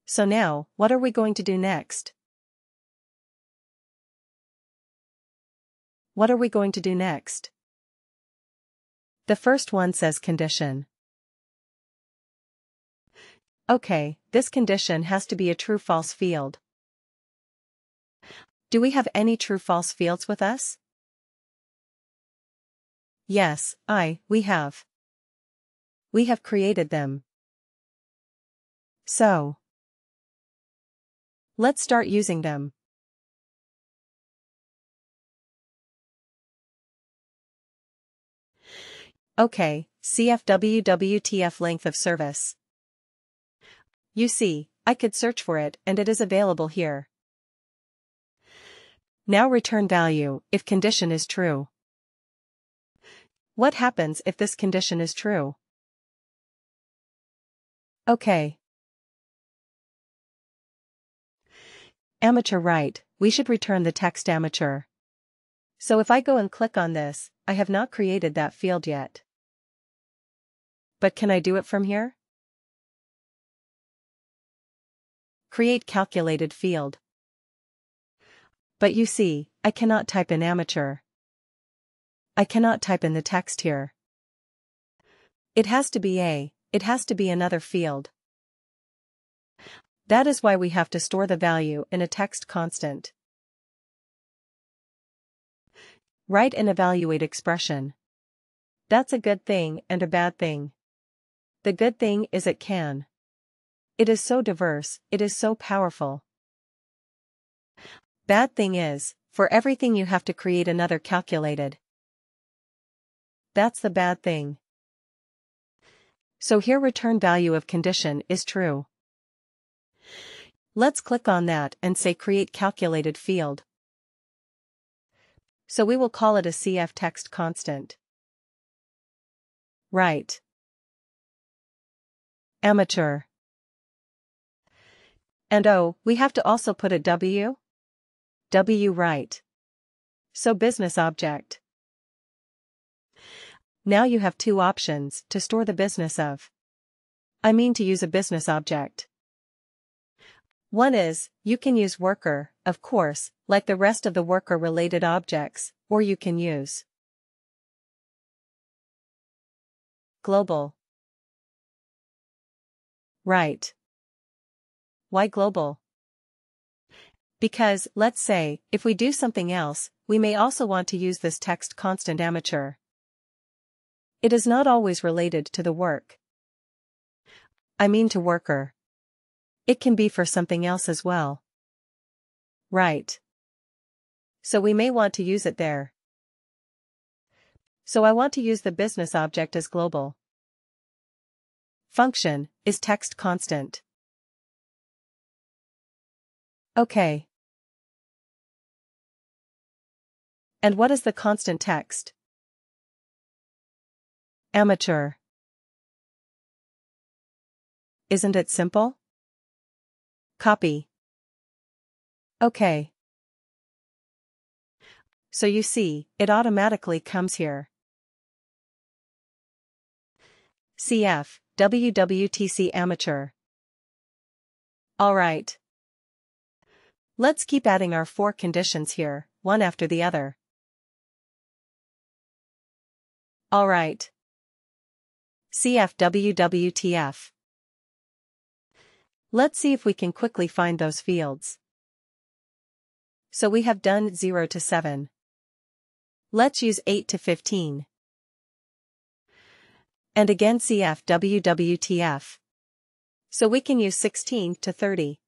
So now, what are we going to do next? What are we going to do next? The first one says condition. Okay, this condition has to be a true-false field. Do we have any true-false fields with us? Yes, we have. We have created them. So, let's start using them. Okay, CFWWTF length of service. You see, I could search for it and it is available here. Now return value if condition is true. What happens if this condition is true? Okay. Amateur right, we should return the text amateur. So if I go and click on this, I have not created that field yet. But can I do it from here? Create calculated field. But you see, I cannot type in amateur. I cannot type in the text here. It has to be another field. That is why we have to store the value in a text constant. Write and evaluate expression. That's a good thing and a bad thing. The good thing is it can. It is so diverse, it is so powerful. Bad thing is, for everything you have to create another calculated. That's the bad thing. So here return value of condition is true. Let's click on that and say create calculated field. So we will call it a CF text constant. Right. Amateur. And we have to also put a W? W right. So business object. Now you have two options to store the business of. To use a business object. One is, you can use worker, of course, like the rest of the worker-related objects, or you can use global. Right. Why global? Because, let's say, if we do something else, we may also want to use this text constant amateur. It is not always related to the work. To worker. It can be for something else as well. Right. So we may want to use it there. So I want to use the business object as global. Function is text constant. Okay. And what is the constant text? Amateur. Isn't it simple? Copy. Okay. So you see, it automatically comes here. CF, WWTC amateur. Alright. Let's keep adding our 4 conditions here, one after the other. Alright. CFWWTF. Let's see if we can quickly find those fields. So we have done 0 to 7. Let's use 8 to 15. And again CFWWTF. So we can use 16 to 30.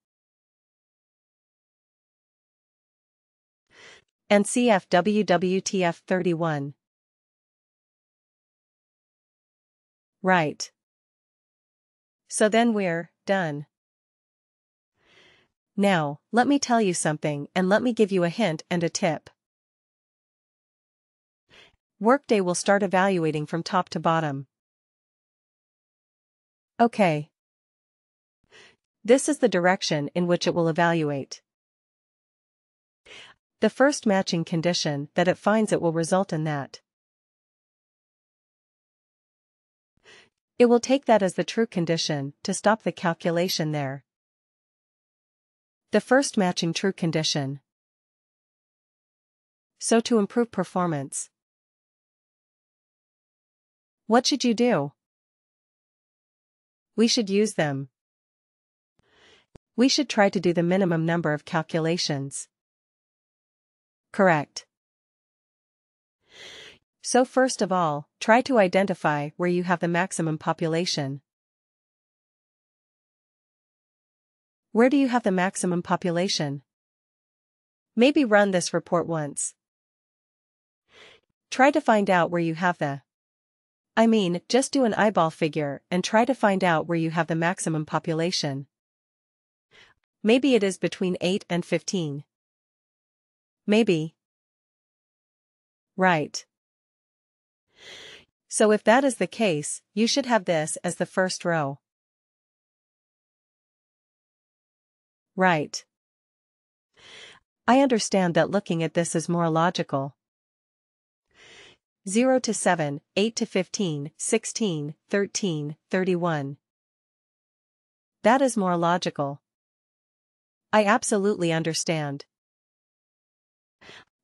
And CFWWTF 31. Right. So then we're done. Now, let me tell you something and let me give you a hint and a tip. WorkDay will start evaluating from top to bottom. Okay. This is the direction in which it will evaluate. The first matching condition that it finds it will result in that. It will take that as the true condition to stop the calculation there. The first matching true condition. So to improve performance, what should you do? We should use them. We should try to do the minimum number of calculations. Correct. So first of all, try to identify where you have the maximum population. Where do you have the maximum population? Maybe run this report once. Try to find out where you have just do an eyeball figure and try to find out where you have the maximum population. Maybe it is between 8 and 15. Maybe. Right. So if that is the case, you should have this as the first row. Right. I understand that looking at this is more logical. 0 to 7, 8 to 15, 16, 13, 31. That is more logical. I absolutely understand.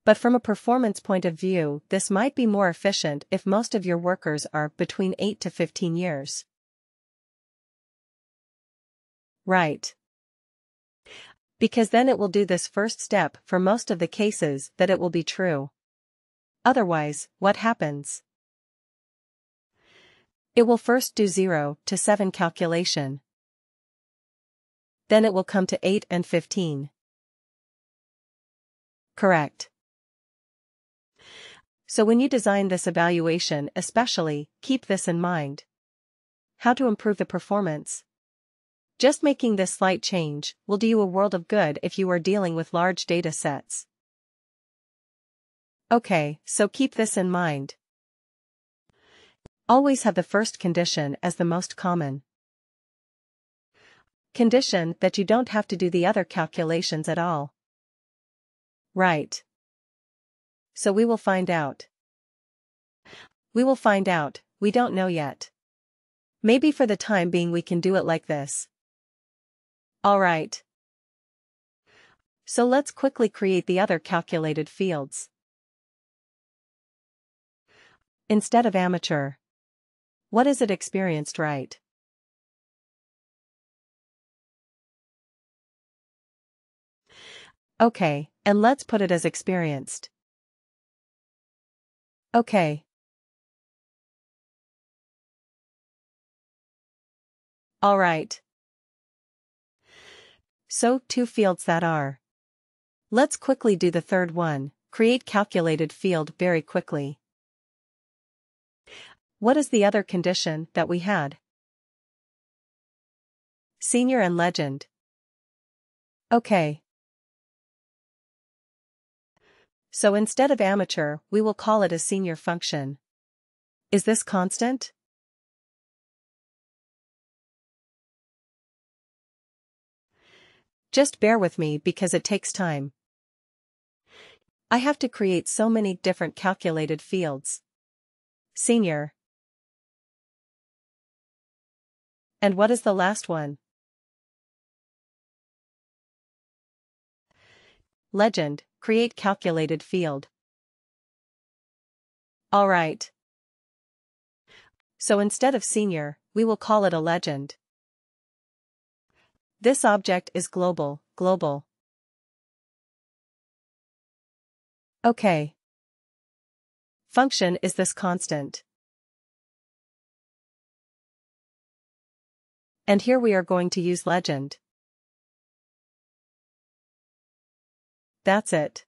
But from a performance point of view, this might be more efficient if most of your workers are between 8 to 15 years. Right. Because then it will do this first step for most of the cases that it will be true. Otherwise, what happens? It will first do 0 to 7 calculation. Then it will come to 8 and 15. Correct. So when you design this evaluation especially, keep this in mind. How to improve the performance? Just making this slight change will do you a world of good if you are dealing with large data sets. Okay, so keep this in mind. Always have the first condition as the most common condition that you don't have to do the other calculations at all. Right. So we will find out. We will find out, we don't know yet. Maybe for the time being we can do it like this. Alright. So let's quickly create the other calculated fields. Instead of amateur, what is it experienced, right? Okay, and let's put it as experienced. Okay. Alright. So, 2 fields that are. Let's quickly do the third one, create calculated field very quickly. What is the other condition that we had? Senior and legend. Okay. So instead of amateur, we will call it a senior function. Is this constant? Just bear with me because it takes time. I have to create so many different calculated fields. Senior. And what is the last one? Legend, create calculated field. Alright. So instead of senior, we will call it a legend. This object is global. Okay. Function is this constant. And here we are going to use legend. That's it.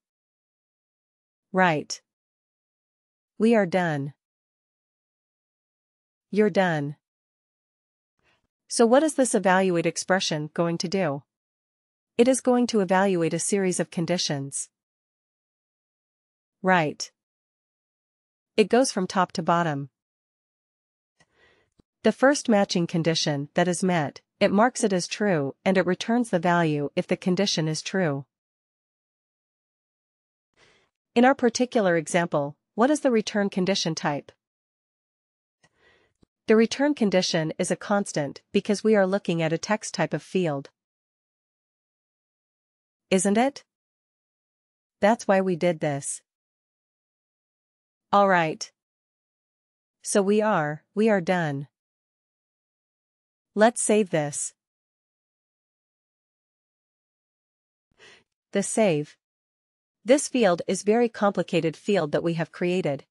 Right. We are done. You're done. So what is this evaluate expression going to do? It is going to evaluate a series of conditions. Right. It goes from top to bottom. The first matching condition that is met, it marks it as true and it returns the value if the condition is true. In our particular example, what is the return condition type? The return condition is a constant because we are looking at a text type of field. Isn't it? That's why we did this. All right. So we are done. Let's save this. The save. This field is very complicated field that we have created.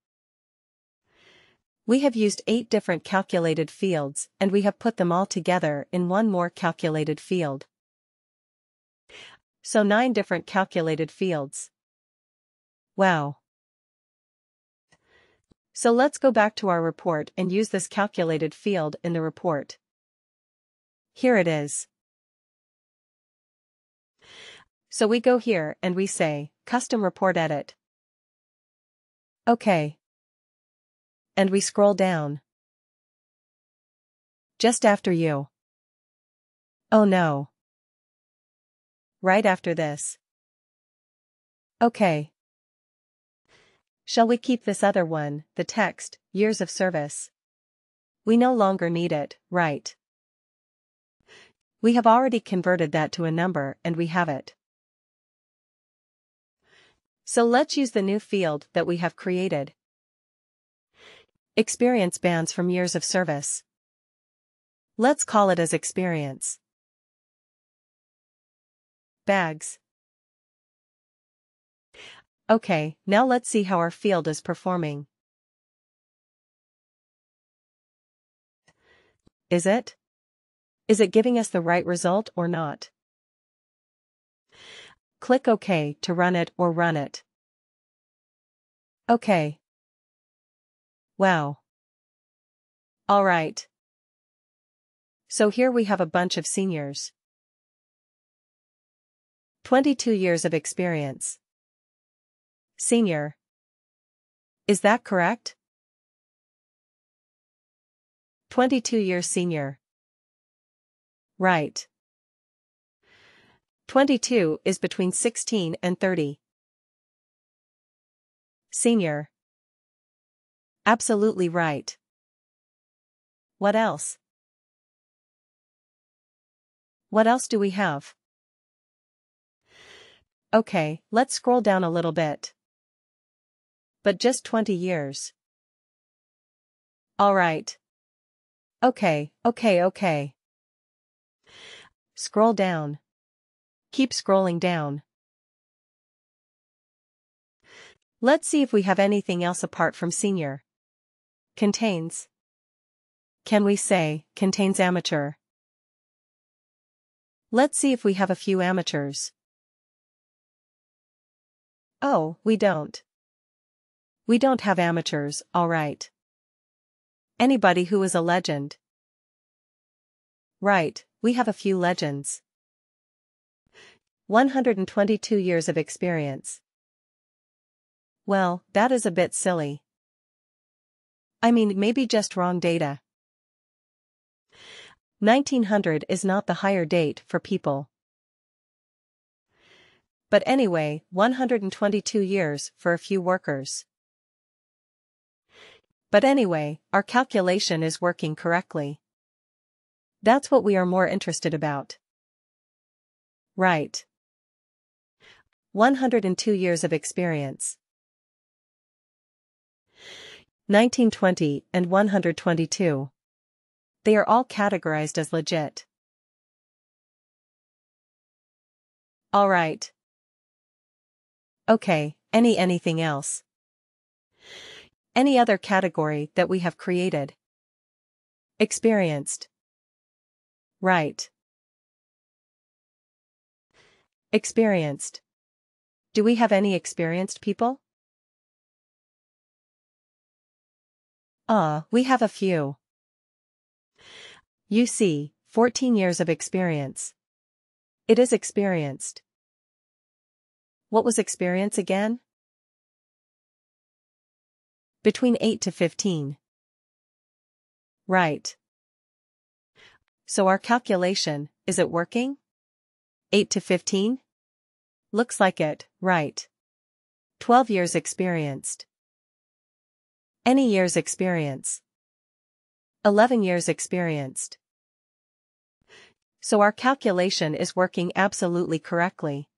We have used 8 different calculated fields and we have put them all together in one more calculated field. So 9 different calculated fields. Wow. So let's go back to our report and use this calculated field in the report. Here it is. So we go here and we say, Custom Report Edit. OK. And we scroll down. Just after you. Oh no. Right after this. OK. Shall we keep this other one, the text, years of service? We no longer need it, right? We have already converted that to a number and we have it. So let's use the new field that we have created. Experience bands from years of service. Let's call it as experience. Bags. Okay, now let's see how our field is performing. Is it? Is it giving us the right result or not? Click OK to run it or run it. OK. Wow. All right. So here we have a bunch of seniors. 22 years of experience. Senior. Is that correct? 22 years senior. Right. 22 is between 16 and 30. Senior. Absolutely right. What else? What else do we have? Okay, let's scroll down a little bit. But just 20 years. All right. Okay. Scroll down. Keep scrolling down. Let's see if we have anything else apart from senior. Contains. Can we say, contains amateur? Let's see if we have a few amateurs. Oh, we don't. We don't have amateurs, all right. Anybody who is a legend. Right, we have a few legends. 122 years of experience. Well, that is a bit silly. I mean, maybe just wrong data. 1900 is not the hire date for people. But anyway, 122 years for a few workers. But anyway, our calculation is working correctly. That's what we are more interested about. Right. 102 years of experience. 1920 and 122. They are all categorized as legit. All right. Okay, anything else? Any other category that we have created? Experienced. Right. Experienced. Do we have any experienced people? We have a few. You see, 14 years of experience. It is experienced. What was experience again? Between 8 to 15. Right. So our calculation, is it working? 8 to 15? Looks like it, right. 12 years experienced. Any years experience. 11 years experienced. So our calculation is working absolutely correctly.